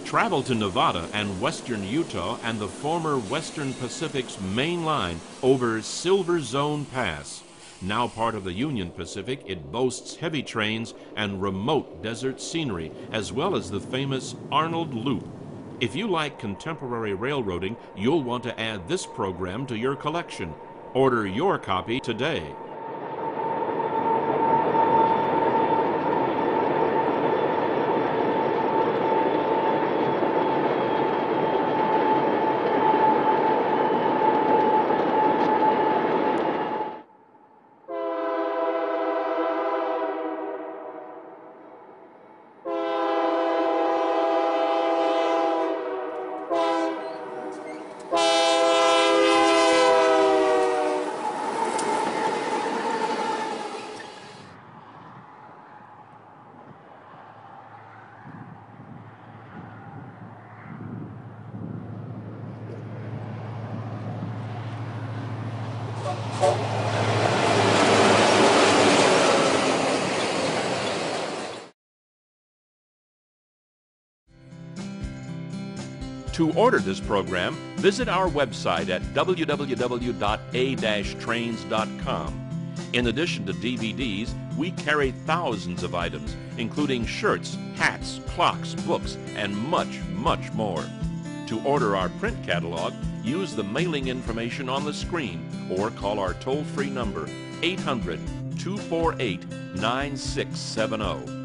Travel to Nevada and western Utah and the former Western Pacific's main line over Silver Zone Pass. Now part of the Union Pacific, it boasts heavy trains and remote desert scenery, as well as the famous Arnold Loop. If you like contemporary railroading, you'll want to add this program to your collection. Order your copy today. To order this program, visit our website at www.a-trains.com. In addition to DVDs, we carry thousands of items, including shirts, hats, clocks, books, and much, much more. To order our print catalog, use the mailing information on the screen or call our toll-free number 800-248-9670.